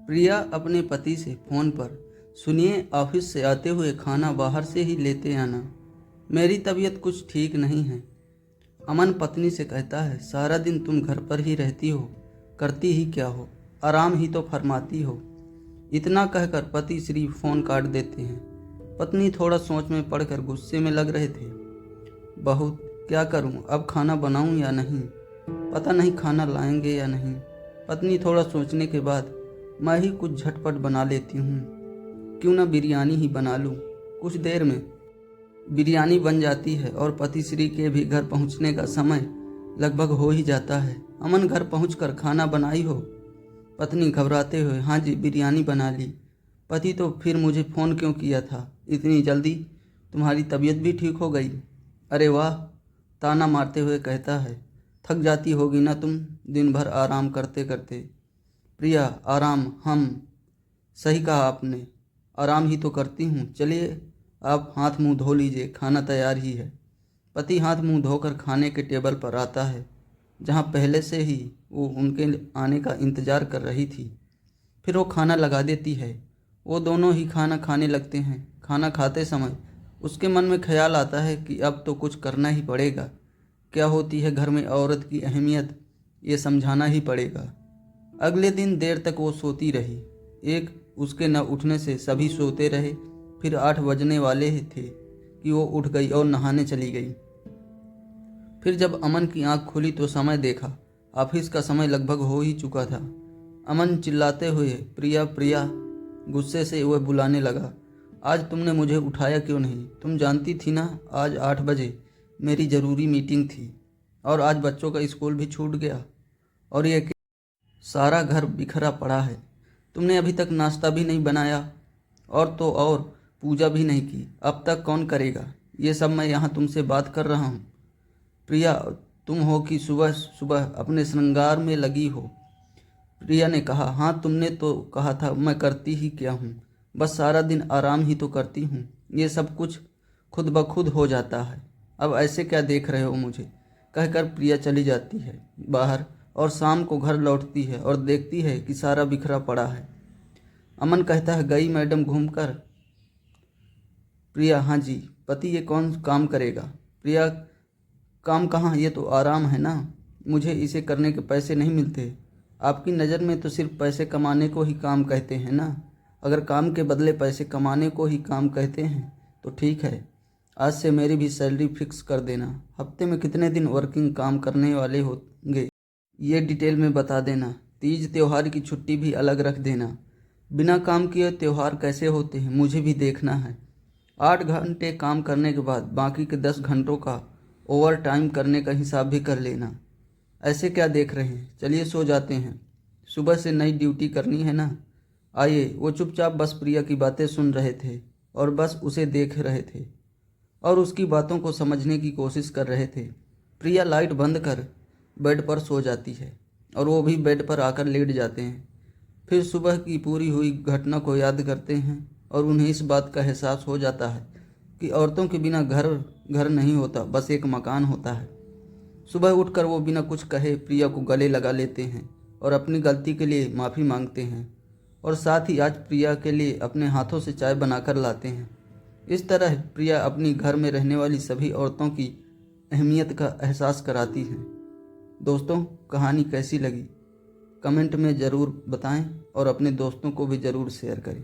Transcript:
प्रिया अपने पति से फ़ोन पर, सुनिए ऑफिस से आते हुए खाना बाहर से ही लेते आना, मेरी तबीयत कुछ ठीक नहीं है। अमन पत्नी से कहता है, सारा दिन तुम घर पर ही रहती हो, करती ही क्या हो, आराम ही तो फरमाती हो। इतना कहकर पति श्री फ़ोन काट देते हैं। पत्नी थोड़ा सोच में पड़कर गुस्से में लग रहे थे। बहू, क्या करूं, अब खाना बनाऊं या नहीं, पता नहीं खाना लाएंगे या नहीं। पत्नी थोड़ा सोचने के बाद, मैं ही कुछ झटपट बना लेती हूँ, क्यों ना बिरयानी ही बना लूँ। कुछ देर में बिरयानी बन जाती है और पति श्री के भी घर पहुँचने का समय लगभग हो ही जाता है। अमन घर पहुँचकर, खाना बनाई हो? पत्नी घबराते हुए, हाँ जी, बिरयानी बना ली। पति, तो फिर मुझे फ़ोन क्यों किया था इतनी जल्दी, तुम्हारी तबीयत भी ठीक हो गई? अरे वाह, ताना मारते हुए कहता है, थक जाती होगी ना तुम दिन भर आराम करते करते। प्रिया, आराम, सही कहा आपने, आराम ही तो करती हूँ। चलिए आप हाथ मुंह धो लीजिए, खाना तैयार ही है। पति हाथ मुंह धोकर खाने के टेबल पर आता है, जहाँ पहले से ही वो उनके आने का इंतज़ार कर रही थी। फिर वो खाना लगा देती है। वो दोनों ही खाना खाने लगते हैं। खाना खाते समय उसके मन में ख्याल आता है कि अब तो कुछ करना ही पड़ेगा। क्या होती है घर में औरत की अहमियत, ये समझाना ही पड़ेगा। अगले दिन देर तक वो सोती रही। एक उसके न उठने से सभी सोते रहे। फिर 8 बजने वाले थे कि वो उठ गई और नहाने चली गई। फिर जब अमन की आंख खुली तो समय देखा, ऑफिस का समय लगभग हो ही चुका था। अमन चिल्लाते हुए, प्रिया प्रिया, गुस्से से वह बुलाने लगा, आज तुमने मुझे उठाया क्यों नहीं? तुम जानती थी ना आज 8 बजे मेरी ज़रूरी मीटिंग थी, और आज बच्चों का स्कूल भी छूट गया, और ये सारा घर बिखरा पड़ा है। तुमने अभी तक नाश्ता भी नहीं बनाया, और तो और पूजा भी नहीं की। अब तक कौन करेगा ये सब? मैं यहाँ तुमसे बात कर रहा हूँ। प्रिया, तुम हो कि सुबह सुबह अपने श्रृंगार में लगी हो? प्रिया ने कहा, हाँ, तुमने तो कहा था, मैं करती ही क्या हूँ, बस सारा दिन आराम ही तो करती हूँ। ये सब कुछ खुद ब खुद हो जाता है, अब ऐसे क्या देख रहे हो मुझे? कहकर प्रिया चली जाती है बाहर, और शाम को घर लौटती है और देखती है कि सारा बिखरा पड़ा है। अमन कहता है, गई मैडम घूमकर? प्रिया, हाँ जी। पति, ये कौन काम करेगा? प्रिया, काम कहाँ, ये तो आराम है ना, मुझे इसे करने के पैसे नहीं मिलते। आपकी नज़र में तो सिर्फ पैसे कमाने को ही काम कहते हैं ना। अगर काम के बदले पैसे कमाने को ही काम कहते हैं तो ठीक है, आज से मेरी भी सैलरी फिक्स कर देना। हफ्ते में कितने दिन वर्किंग काम करने वाले होंगे ये डिटेल में बता देना। तीज त्यौहार की छुट्टी भी अलग रख देना। बिना काम किए त्यौहार कैसे होते हैं मुझे भी देखना है। 8 घंटे काम करने के बाद बाकी के 10 घंटों का ओवर टाइम करने का हिसाब भी कर लेना। ऐसे क्या देख रहे हैं, चलिए सो जाते हैं, सुबह से नई ड्यूटी करनी है ना। आइए। वो चुपचाप बस प्रिया की बातें सुन रहे थे और बस उसे देख रहे थे और उसकी बातों को समझने की कोशिश कर रहे थे। प्रिया लाइट बंद कर बेड पर सो जाती है और वो भी बेड पर आकर लेट जाते हैं। फिर सुबह की पूरी हुई घटना को याद करते हैं और उन्हें इस बात का एहसास हो जाता है कि औरतों के बिना घर घर नहीं होता, बस एक मकान होता है। सुबह उठकर वो बिना कुछ कहे प्रिया को गले लगा लेते हैं और अपनी गलती के लिए माफ़ी मांगते हैं, और साथ ही आज प्रिया के लिए अपने हाथों से चाय बनाकर लाते हैं। इस तरह प्रिया अपनी घर में रहने वाली सभी औरतों की अहमियत का एहसास कराती हैं। दोस्तों, कहानी कैसी लगी कमेंट में ज़रूर बताएं और अपने दोस्तों को भी ज़रूर शेयर करें।